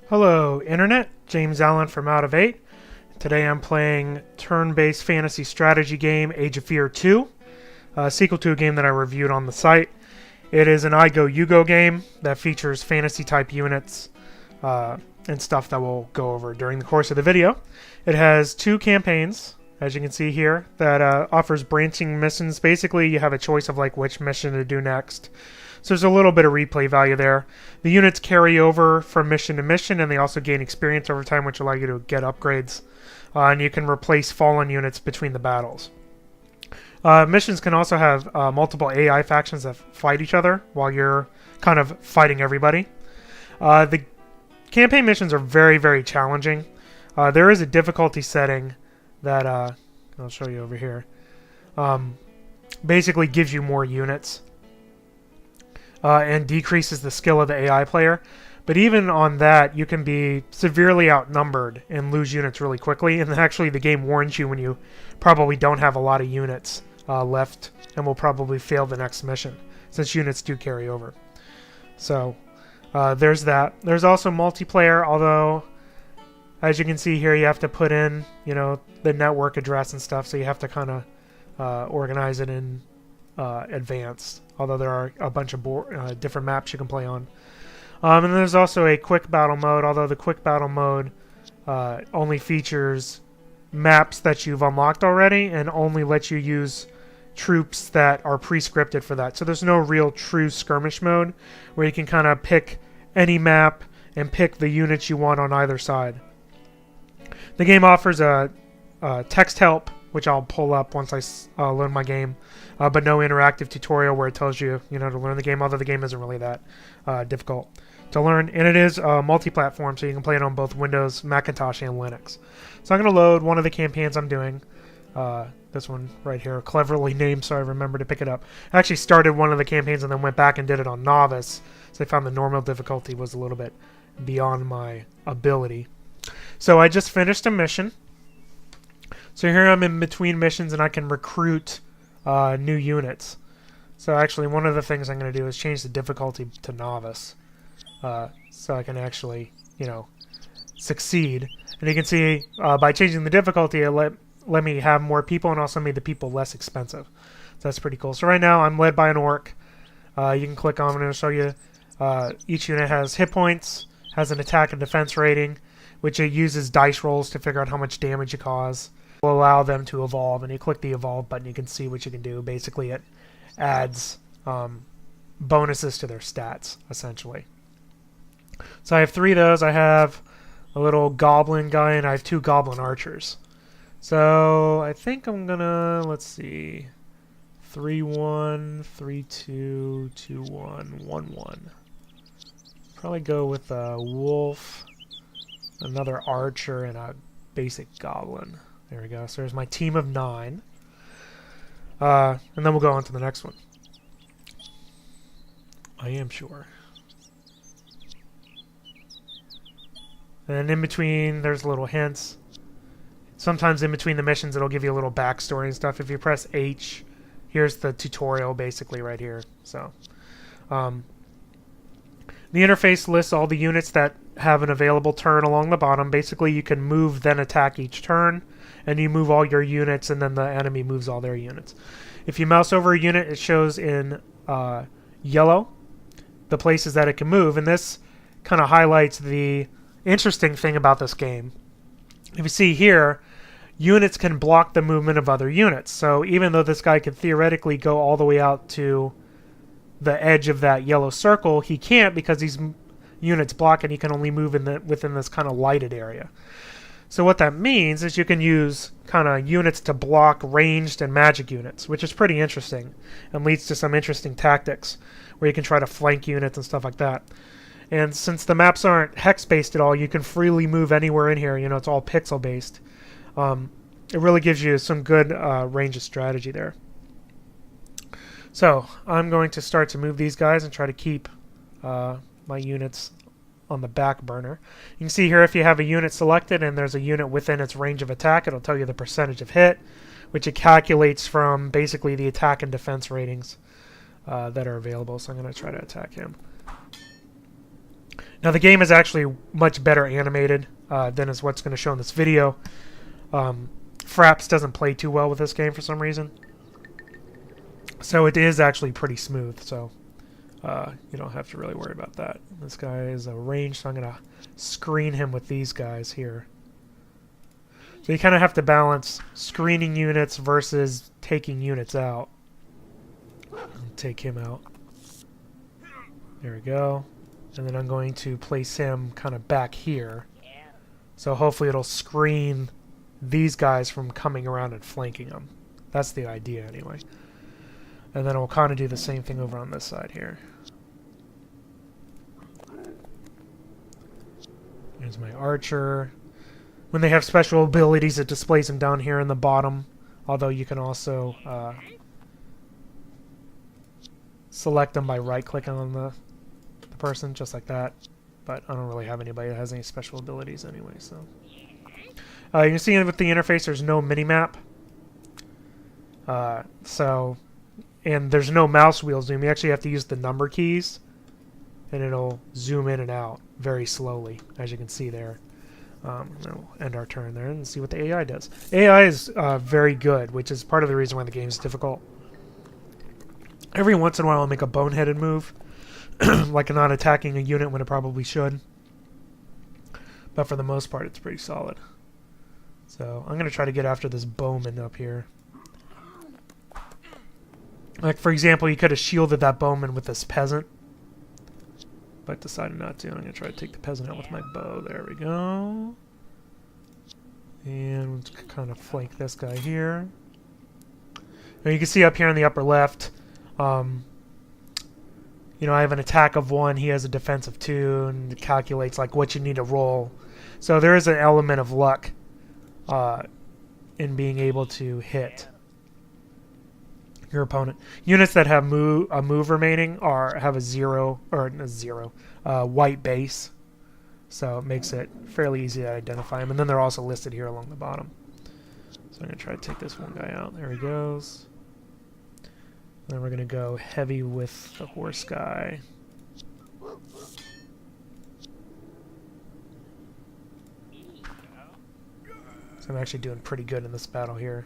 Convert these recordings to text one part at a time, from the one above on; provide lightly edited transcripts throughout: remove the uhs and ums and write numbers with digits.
Hello, Internet. James Allen from Out of 8. Today I'm playing turn-based fantasy strategy game Age of Fear 2, a sequel to a game that I reviewed on the site. It is an I Go You Go game that features fantasy-type units and stuff that we'll go over during the course of the video. It has two campaigns, as you can see here, that offers branching missions. Basically, you have a choice of like which mission to do next. So there's a little bit of replay value there. The units carry over from mission to mission, and they also gain experience over time, which allow you to get upgrades. And you can replace fallen units between the battles. Missions can also have multiple AI factions that fight each other while you're kind of fighting everybody. The campaign missions are very, very challenging. There is a difficulty setting that I'll show you over here. Basically gives you more units. And decreases the skill of the AI player. But even on that, you can be severely outnumbered and lose units really quickly. And actually, the game warns you when you probably don't have a lot of units left and will probably fail the next mission, since units do carry over. So there's that. There's also multiplayer, although, as you can see here, you have to put in, the network address and stuff. So you have to kind of organize it in advance. Although there are a bunch of different maps you can play on. And there's also a quick battle mode, although the quick battle mode only features maps that you've unlocked already and only lets you use troops that are pre-scripted for that. So there's no real true skirmish mode where you can kind of pick any map and pick the units you want on either side. The game offers a text help, which I'll pull up once I learn my game, but no interactive tutorial where it tells you, to learn the game, although the game isn't really that difficult to learn. And it is multi-platform, so you can play it on both Windows, Macintosh, and Linux. So I'm going to load one of the campaigns I'm doing. This one right here, cleverly named, so I remember to pick it up. I actually started one of the campaigns and then went back and did it on Novice, so I found the normal difficulty was a little bit beyond my ability. So I just finished a mission. So here I'm in between missions and I can recruit new units. So actually one of the things I'm going to do is change the difficulty to Novice. So I can actually, succeed. And you can see by changing the difficulty it let me have more people and also made the people less expensive. So that's pretty cool. So right now I'm led by an orc. You can click on it and it'll show you each unit has hit points, has an attack and defense rating, which it uses dice rolls to figure out how much damage you cause. Will allow them to evolve, and you click the evolve button, you can see what you can do. Basically it adds bonuses to their stats, essentially. So I have 3 of those. I have a little goblin guy and I have 2 goblin archers. So I think I'm gonna, let's see, 3-1, 3-2, 2-1, 1-1. Probably go with a wolf, another archer, and a basic goblin. There we go. So there's my team of 9. And then we'll go on to the next one. I am sure. And in between, there's little hints. Sometimes in between the missions, it'll give you a little backstory and stuff. If you press H, here's the tutorial basically right here. So, the interface lists all the units that have an available turn along the bottom. Basically, you can move, then attack each turn. And you move all your units, and then the enemy moves all their units. If you mouse over a unit, it shows in yellow the places that it can move, and this kind of highlights the interesting thing about this game. If you see here, units can block the movement of other units. So even though this guy could theoretically go all the way out to the edge of that yellow circle, he can't because these units block, and he can only move within this kind of lighted area. So what that means is you can use kind of units to block ranged and magic units, which is pretty interesting and leads to some interesting tactics where you can try to flank units and stuff like that. And since the maps aren't hex-based at all, you can freely move anywhere in here. It's all pixel-based. It really gives you some good range of strategy there. So I'm going to start to move these guys and try to keep my units on the back burner. You can see here if you have a unit selected and there's a unit within its range of attack, it'll tell you the percentage of hit, which it calculates from basically the attack and defense ratings that are available. So I'm going to try to attack him. Now the game is actually much better animated than is what's going to show in this video. Fraps doesn't play too well with this game for some reason. So it is actually pretty smooth, so you don't have to really worry about that. This guy is a range, so I'm going to screen him with these guys here. So you kind of have to balance screening units versus taking units out. Take him out. There we go. And then I'm going to place him kind of back here. So hopefully it'll screen these guys from coming around and flanking them. That's the idea anyway. And then we'll kind of do the same thing over on this side here. Here's my archer. When they have special abilities, it displays them down here in the bottom. Although you can also select them by right-clicking on the person, just like that. But I don't really have anybody that has any special abilities anyway, so... you can see with the interface there's no mini-map. And there's no mouse wheel zoom. You actually have to use the number keys, and it'll zoom in and out very slowly, as you can see there. We'll end our turn there and see what the AI does. AI is very good, which is part of the reason why the game is difficult. Every once in a while I'll make a boneheaded move, like not attacking a unit when it probably should. But for the most part, it's pretty solid. So I'm going to try to get after this bowman up here. Like, for example, you could have shielded that bowman with this peasant, but decided not to. I'm going to try to take the peasant out with my bow. There we go. And we'll kind of flank this guy here. Now you can see up here in the upper left, you know, I have an attack of 1, he has a defense of 2, and it calculates like what you need to roll. So there is an element of luck in being able to hit your opponent. Units that have a move remaining have a white base, so it makes it fairly easy to identify them. And then they're also listed here along the bottom. So I'm going to try to take this one guy out. There he goes. Then we're going to go heavy with the horse guy. So I'm actually doing pretty good in this battle here.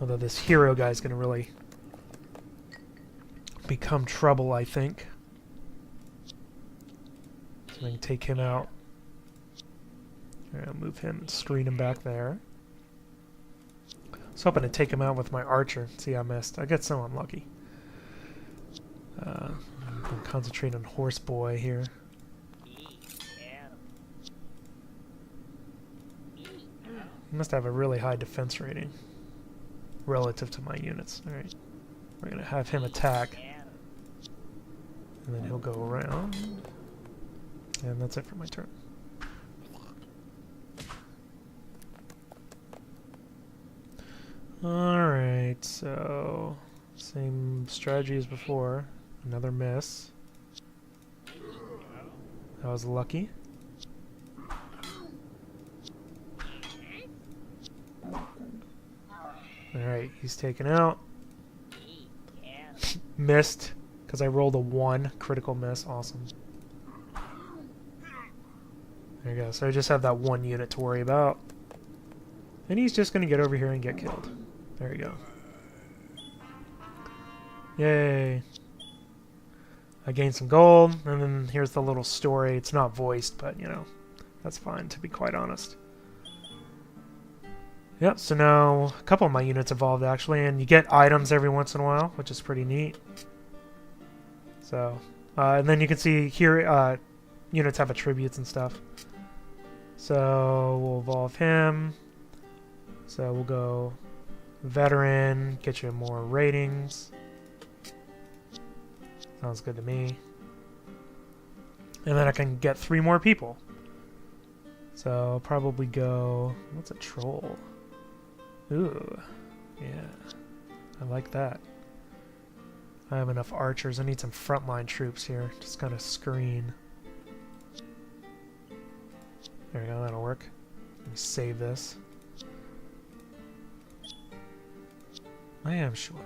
Although this hero guy is going to really become trouble, I think. So I can take him out. I'll move him and screen him back there. I was hoping to take him out with my archer. See, I missed. I got so unlucky. I'm concentrating on horse boy here. He must have a really high defense rating relative to my units. Alright. We're going to have him attack. And then he'll go around. And that's it for my turn. Alright, so same strategy as before. Another miss. That was lucky. Alright, he's taken out. Missed, because I rolled a 1. Critical miss. Awesome. There you go. So I just have that 1 unit to worry about. And he's just going to get over here and get killed. There you go. Yay. I gained some gold, and then here's the little story. It's not voiced, but, you know, that's fine, to be quite honest. Yep, so now a couple of my units evolved, actually, and you get items every once in a while, which is pretty neat. So, and then you can see here, units have attributes and stuff. So, we'll evolve him. So, we'll go veteran, get you more ratings. Sounds good to me. And then I can get 3 more people. So, I'll probably go... What's a troll? Ooh. Yeah. I like that. I have enough archers. I need some frontline troops here. Just kind of screen. There we go. That'll work. Let me save this. I am sure.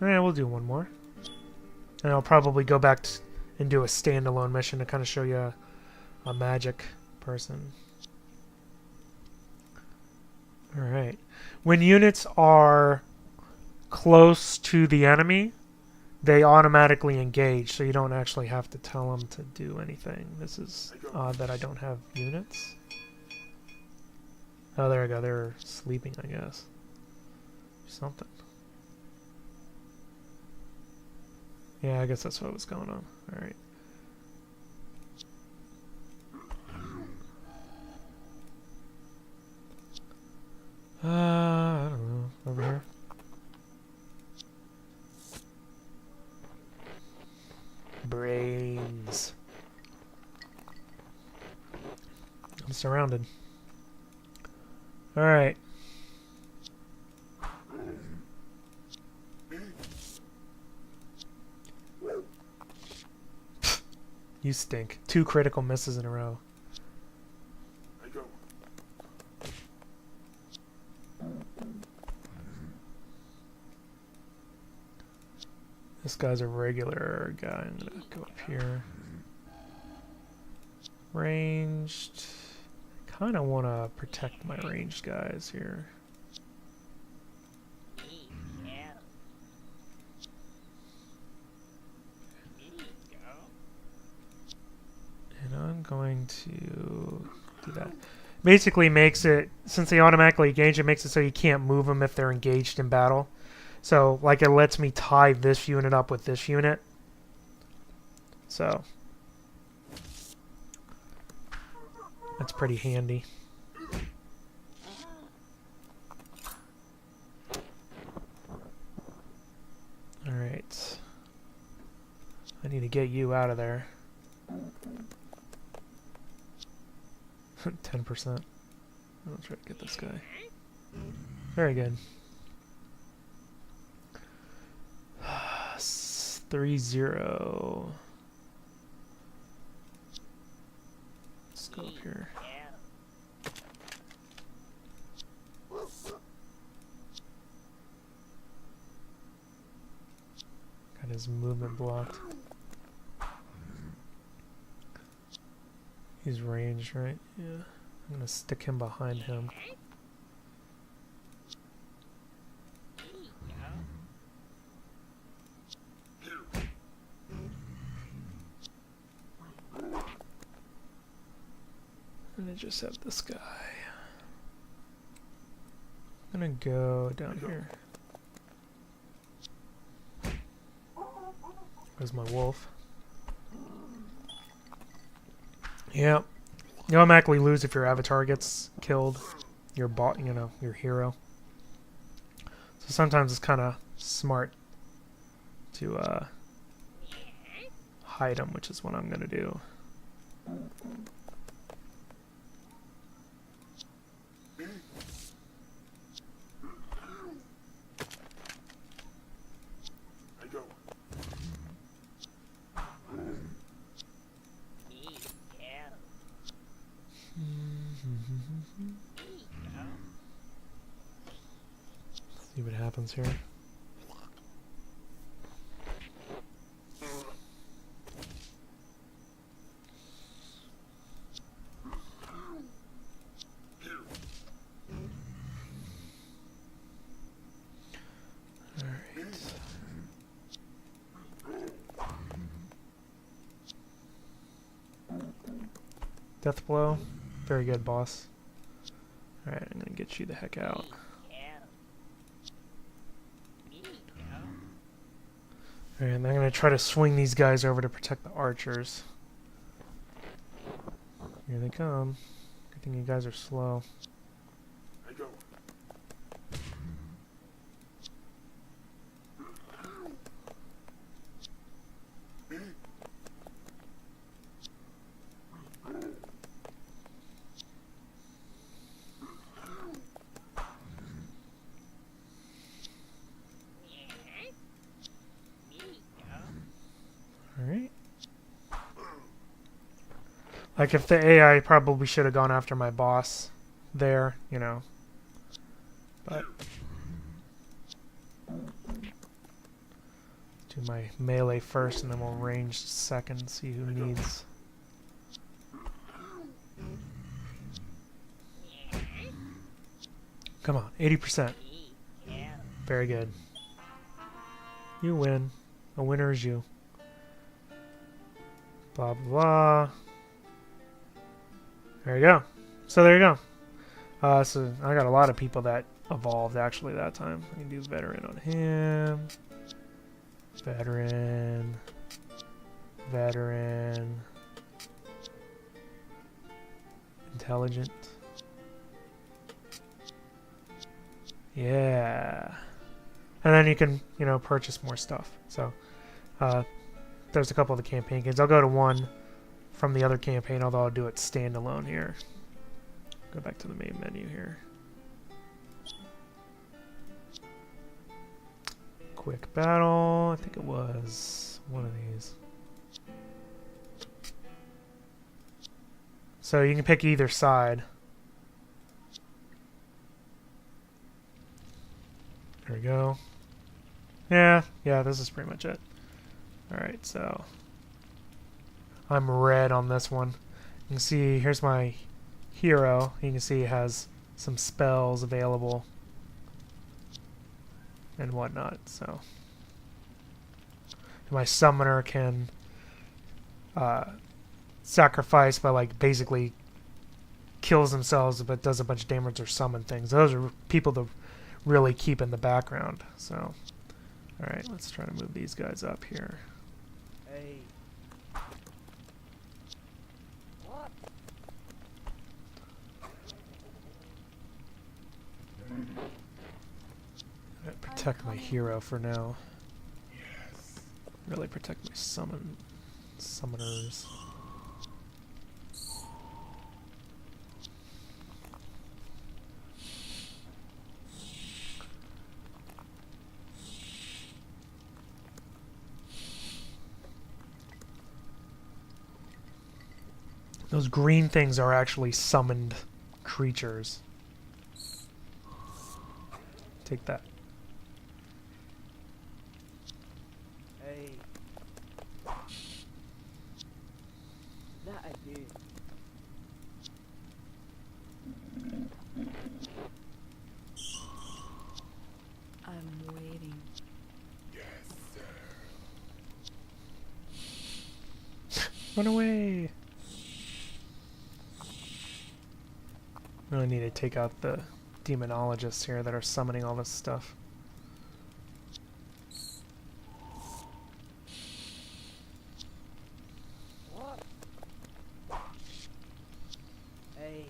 Alright, we'll do one more. And I'll probably go back and do a standalone mission to kind of show you a magic person. Alright. When units are close to the enemy, they automatically engage, so you don't actually have to tell them to do anything. This is odd that I don't have units. Oh, there we go. They're sleeping, I guess. Something. Yeah, I guess that's what was going on. Alright. I don't know. Over here. Brains. I'm surrounded. Alright. You stink. 2 critical misses in a row. This guy's a regular guy. I'm gonna go up here. Ranged. Kind of want to protect my ranged guys here. And I'm going to do that. Basically makes it, since they automatically engage, it makes it so you can't move them if they're engaged in battle. So, like, it lets me tie this unit up with this unit. So, that's pretty handy. Alright. I need to get you out of there. 10%. I'll try to get this guy. Very good. 3-0. Let's go up here. Got his movement blocked. He's ranged, right? Yeah. I'm gonna stick him behind him. And I just have this guy. I'm gonna go down here. There's my wolf. Yeah. You automatically lose if your avatar gets killed. Your bot, you know, your hero. So sometimes it's kind of smart to hide him, which is what I'm gonna do. See what happens here. Death blow. Very good, boss. Alright, I'm gonna get you the heck out. Alright, and I'm gonna try to swing these guys over to protect the archers. Here they come. Good thing you guys are slow. Alright. Like, if the AI probably should have gone after my boss there, you know. But Do my melee first, and then we'll range second. See who needs. Come on, 80%. Very good. You win. A winner is you. Blah, blah, blah. There you go. So there you go. So I got a lot of people that evolved actually that time. I can do veteran on him. Veteran. Veteran. Intelligent. Yeah. And then you can, you know, purchase more stuff. So, there's a couple of the campaign games. I'll go to one from the other campaign, although I'll do it standalone here. Go back to the main menu here. Quick battle. I think it was one of these. So you can pick either side. There we go. Yeah, this is pretty much it. Alright, so I'm red on this one. You can see, here's my hero. You can see it has some spells available and whatnot, so. My summoner can sacrifice by, like, basically kills themselves but does a bunch of damage or summon things. Those are people to really keep in the background, so. Alright, let's try to move these guys up here. Hey. What? Protect my hero for now. Yes. Really protect my summoners. Those green things are actually summoned creatures. Take that. Hey. That I do. I'm waiting. Run away! Really need to take out the demonologists here that are summoning all this stuff. What? Hey.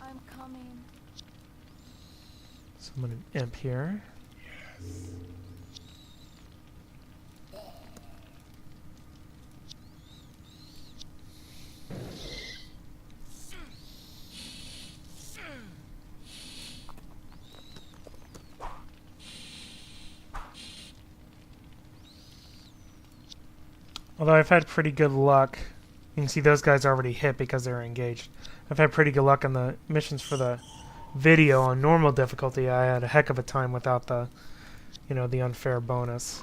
I'm coming. Summon an imp here. Although I've had pretty good luck. You can see those guys already hit because they're engaged. I've had pretty good luck on the missions for the video on normal difficulty. I had a heck of a time without the, you know, the unfair bonus.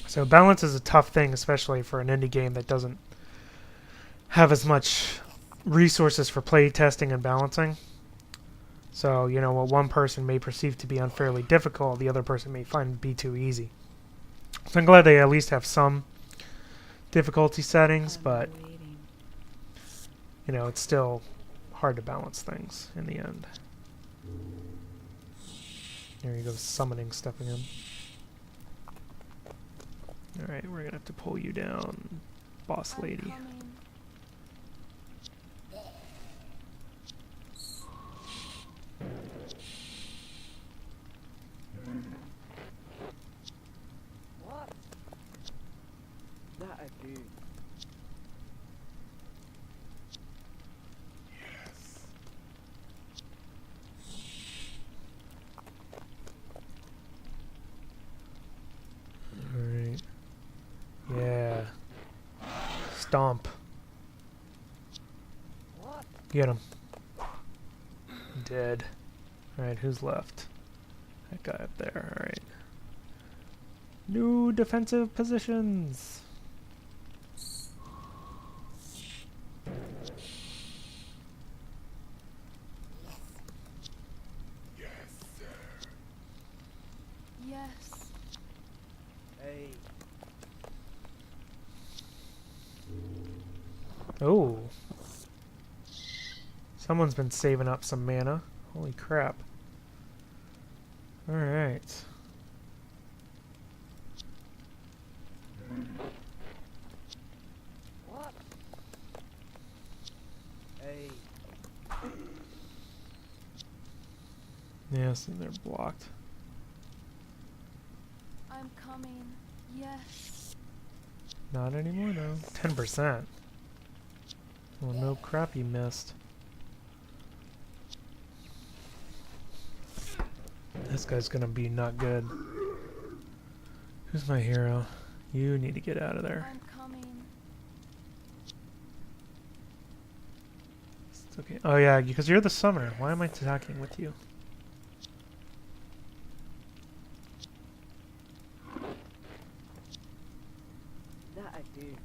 So balance is a tough thing, especially for an indie game that doesn't have as much resources for play testing and balancing. So, you know, what one person may perceive to be unfairly difficult, the other person may find to be too easy. So I'm glad they at least have some difficulty settings, but, you know, it's still hard to balance things in the end. There you go, summoning stuff again. Alright, we're gonna have to pull you down, boss lady. What? That I do. Alright. Yeah. Stomp. Get him. Dead. Alright, who's left? That guy up there, alright. New defensive positions! Yes. Hey. Oh. Someone's been saving up some mana. Holy crap. Alright. What? Hey. Yeah, see, they're blocked. I'm coming. Yes. Not anymore, though. 10%. Well, no crap you missed. This guy's gonna be not good. Who's my hero? You need to get out of there. I'm coming. It's okay. Oh yeah, because you're the summoner. Why am I attacking with you? That I do.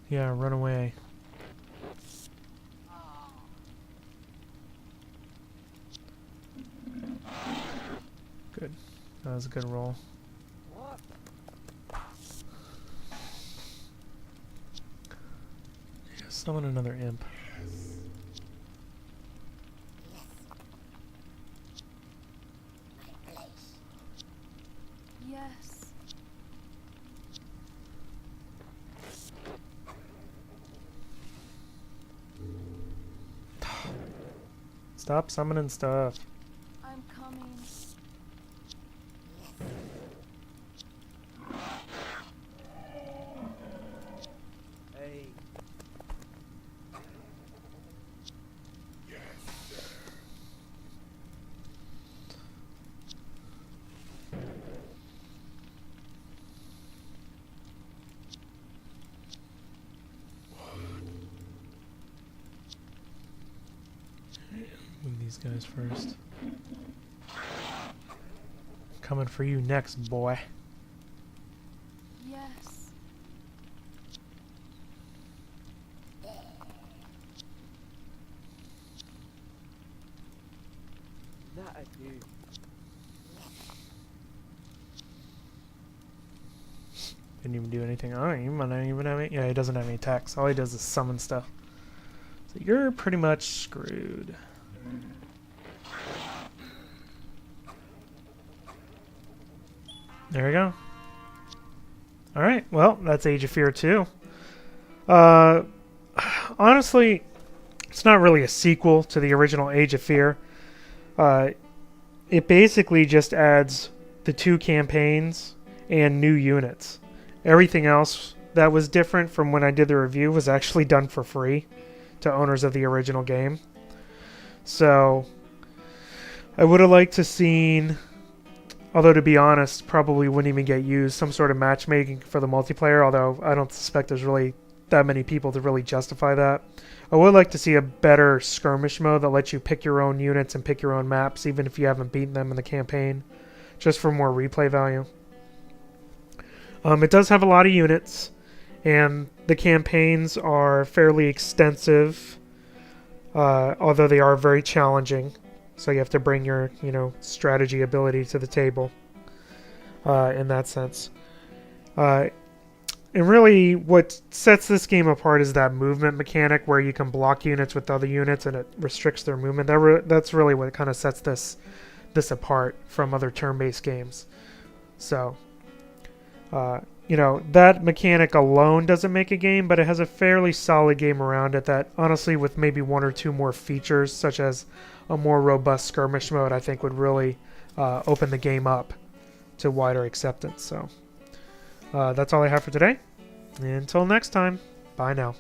Yeah, run away. Good. That was a good roll. What? Yeah, summon another imp. Yes. Stop summoning stuff. I'm coming. Hey. Move these guys first. Coming for you next, boy. Yes. That I do. Didn't even do anything. Oh, he might not even have any. Yeah, he doesn't have any attacks. All he does is summon stuff. So you're pretty much screwed. There we go. Alright, well, that's Age of Fear 2. Honestly, it's not really a sequel to the original Age of Fear. It basically just adds the 2 campaigns and new units. Everything else that was different from when I did the review was actually done for free to owners of the original game. So, I would have liked to seen, although to be honest, probably wouldn't even get used, some sort of matchmaking for the multiplayer, although I don't suspect there's really that many people to really justify that. I would like to see a better skirmish mode that lets you pick your own units and pick your own maps, even if you haven't beaten them in the campaign, just for more replay value. It does have a lot of units, and the campaigns are fairly extensive, although they are very challenging. So you have to bring your, strategy ability to the table in that sense. And really, what sets this game apart is that movement mechanic where you can block units with other units and it restricts their movement. That's really what kind of sets this apart from other turn-based games. So, that mechanic alone doesn't make a game, but it has a fairly solid game around it that, honestly, with maybe 1 or 2 more features, such as a more robust skirmish mode, I think would really open the game up to wider acceptance. So that's all I have for today. Until next time, bye now.